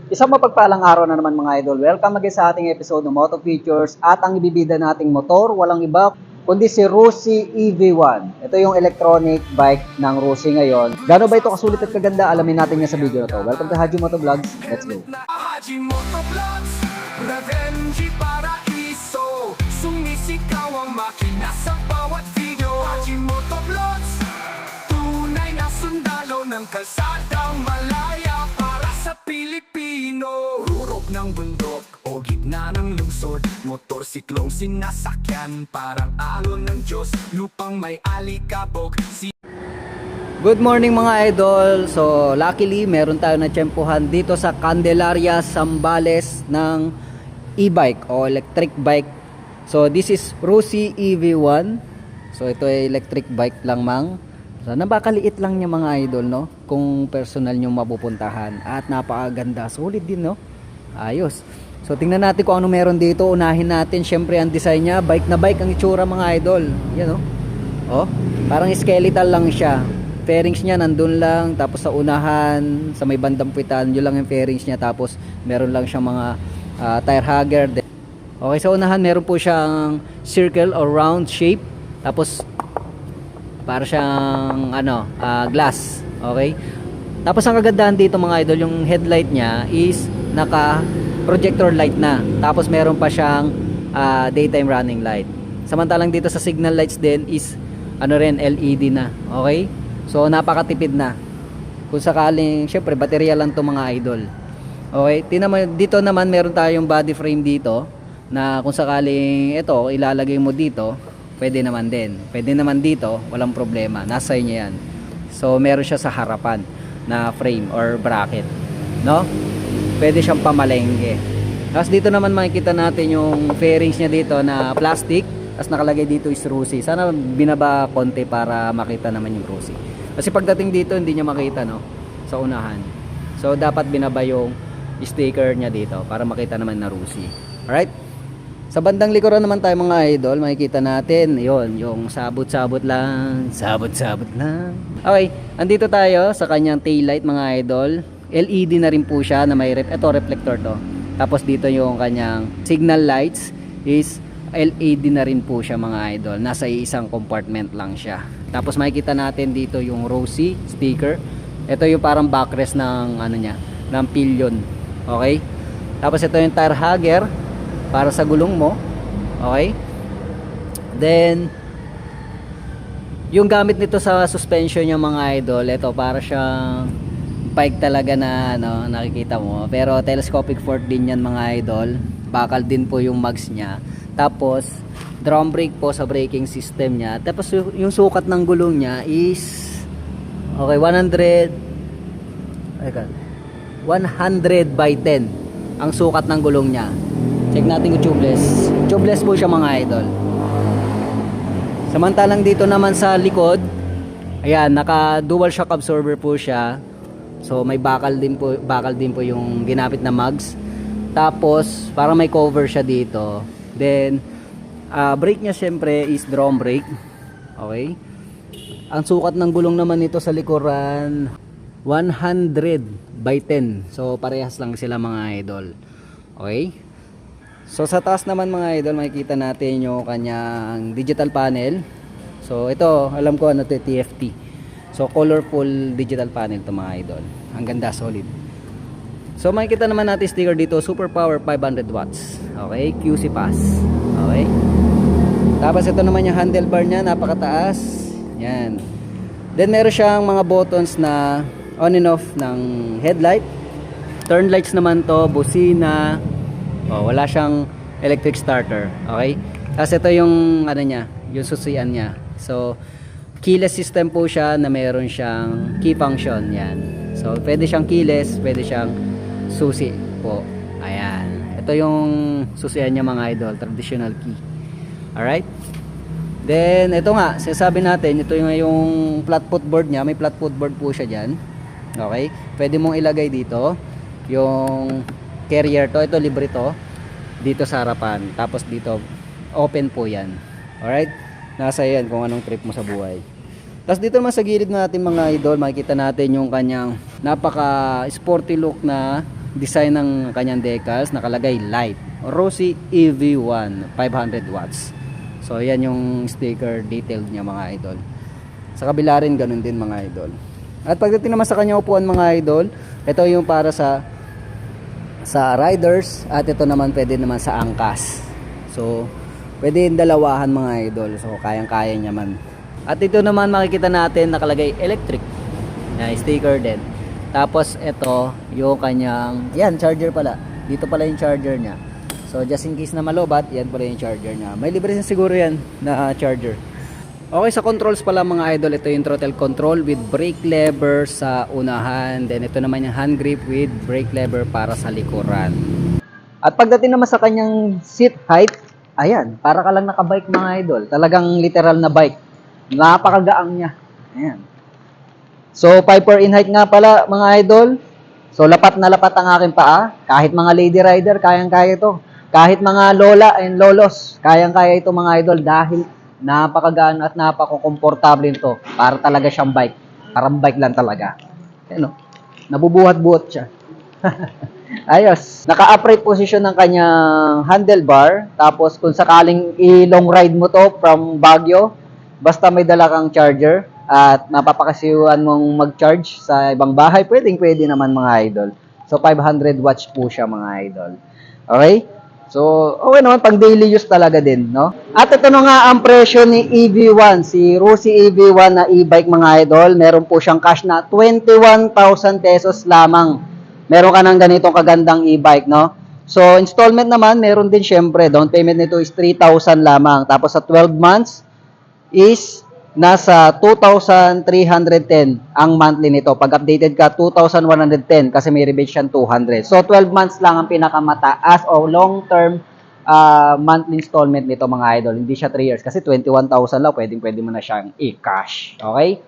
Isang mapagpalang araw na naman mga idol. Welcome again sa ating episode ng Moto Features at ang ibibida nating motor, walang iba kundi si Rusi EV1. Ito yung electronic bike ng Rusi ngayon. Gano ba ito kasulit at kaganda? Alamin natin nga sa video na to. Welcome to Haji Moto Vlogs. Let's go. Haji Moto Vlogs, Revenge Paraiso. Sumisigaw ang makina sa bawat video. Haji Moto Vlogs, tunay na sundalo ng kalsadang malaya para sa Pilipino. Hurok ng bundok o gitna ng lungsod, motorsiklong sinasakyan parang alon ng Diyos. Lupang may alikabok, Good morning mga idol. So luckily meron tayo na tsempuhan dito sa Candelaria, Zambales ng e-bike o electric bike. So this is Rusi EV1. So ito ay electric bike lang mang. So napakaliit lang niya mga idol, no? Kung personal nyo mapupuntahan. At napakaganda, solid din, no? Ayos. So tingnan natin kung ano meron dito. Unahin natin syempre ang design niya. Bike na bike ang itsura mga idol. Yan, no? Oh, parang skeletal lang siya. Fairings niya nandun lang, tapos sa unahan, sa may bandang pitan, yun lang yung fairings niya, tapos meron lang siyang mga tire hugger. Okay, sa unahan meron po siyang circle or round shape, tapos para siyang glass. Okay, tapos ang kagandahan dito mga idol, yung headlight niya is naka projector light na, tapos meron pa siyang daytime running light. Samantalang dito sa signal lights din is LED na. Okay, so napakatipid na. Kung sakaling, syempre baterya lang to mga idol. Okay, dito naman meron tayong body frame dito na kung sakaling ito ilalagay mo dito, pwede naman din. Pwede naman dito, walang problema. Nasa inyo yan. So meron siya sa harapan na frame or bracket, no? Pwede siyang pamalengke. Tapos dito naman makikita natin yung fairings niya dito na plastic. Tapos nakalagay dito is Rusi. Sana binaba konti para makita naman yung Rusi. Kasi pagdating dito hindi niya makita, no, sa unahan. So dapat binaba yung sticker niya dito para makita naman na Rusi. Alright? Sa bandang likuran naman tayo mga idol, makikita natin yon yung sabot-sabot lang. Sabot-sabot lang. Okay, andito tayo sa kanyang taillight mga idol. LED na rin po siya na may reflector to. Tapos dito yung kanyang signal lights is LED na rin po siya mga idol. Nasa isang compartment lang siya. Tapos makikita natin dito yung Rusi sticker. Ito yung parang backrest ng ng pillion. Okay? Tapos ito yung tire hugger para sa gulong mo. Okay? Then yung gamit nito sa suspension niya mga idol, ito para siyang bike talaga na nakikita mo. Pero telescopic fork din yan mga idol. Bakal din po yung mags niya. Tapos drum brake po sa braking system niya. Tapos yung sukat ng gulong niya is 100 by 10 ang sukat ng gulong niya. Check natin yung tubeless. Tubeless po siya mga idol. Samantalang dito naman sa likod, ayan, naka dual shock absorber po siya. So may bakal din po yung ginamit na mags. Tapos para may cover siya dito. Then brake niya syempre is drum brake. Okay? Ang sukat ng gulong naman nito sa likuran 100 by 10. So parehas lang sila mga idol. Okay? So sa taas naman mga idol, makikita natin yung kanyang digital panel. So ito, alam ko TFT. So colorful digital panel to mga idol. Ang ganda, solid. So makikita naman natin sticker dito, super power 500 watts. Okay, QC pass. Okay. Tapos ito naman yung handlebar niya, napakataas. Yan. Then meron siyang mga buttons na on and off ng headlight. Turn lights naman to, busina. Wala siyang electric starter. Okay. Tapos ito yung niya, yung susian niya. So keyless system po siya na meron siyang key function. Yan. So pwede siyang keyless, pwede siyang susi po. Ayan. Ito yung susian niya mga idol, traditional key. Alright. Then ito nga, sinasabi natin, ito yung flat footboard niya. May flat footboard po siya dyan. Okay. Pwede mong ilagay dito yung carrier to. Ito libre to. Dito sa harapan. Tapos dito open po yan. Alright. Nasa yan kung anong trip mo sa buhay. Tapos dito naman sa gilid natin mga idol, makikita natin yung kanyang napaka sporty look na design ng kanyang decals, nakalagay light. Rossi EV1 500 watts. So yan yung sticker detail niya mga idol. Sa kabila rin ganun din mga idol. At pagdating naman sa kanyang upuan mga idol, ito yung para sa riders at ito naman pwede naman sa angkas. So pwede yung dalawahan mga idol. So kayang-kaya niya man. At ito naman makikita natin nakalagay electric na sticker din. Tapos ito yung kanyang, yan charger pala. Dito pala yung charger niya. So just in case na malobat, yan pala yung charger niya. May libre din siguro yan na charger. Okay, sa controls pala mga idol, ito yung throttle control with brake lever sa unahan. Then ito naman yung hand grip with brake lever para sa likuran. At pagdating naman sa kanyang seat height, ayan, para ka lang nakabike mga idol. Talagang literal na bike. Napakagaang niya. Ayan. So 5'4" in height nga pala mga idol. So lapat na lapat ang aking paa. Kahit mga lady rider, kayang-kaya ito. Kahit mga lola and lolos, kayang-kaya ito mga idol dahil napakagaan at napaka-komportable nito. Para talaga siyang bike. Parang bike lang talaga. Ano? Nabubuhat-buhat siya. Ayos. Naka-upright position ng kanyang handlebar. Tapos kung sakaling i-long ride mo to from Baguio, basta may dala kang charger at mapapakasiwan mong mag-charge sa ibang bahay, pwede naman mga idol. So 500 watts po siya mga idol. Okay? So, okay naman, pang daily use talaga din, no? At ito na nga ang presyo ni EV1, si Rossi EV1 na e-bike mga idol. Meron po siyang cash na 21,000 pesos lamang. Meron ka ng ganitong kagandang e-bike, no? So, installment naman, meron din syempre. Down payment nito is 3,000 lamang. Tapos sa 12 months is nasa 2,310 ang monthly nito. Pag updated ka, 2,110 kasi may rebate siyang 200. So, 12 months lang ang pinakamataas o long-term monthly installment nito mga idol. Hindi siya 3 years kasi 21,000 lang. Pwede mo na siyang i-cash. Okay?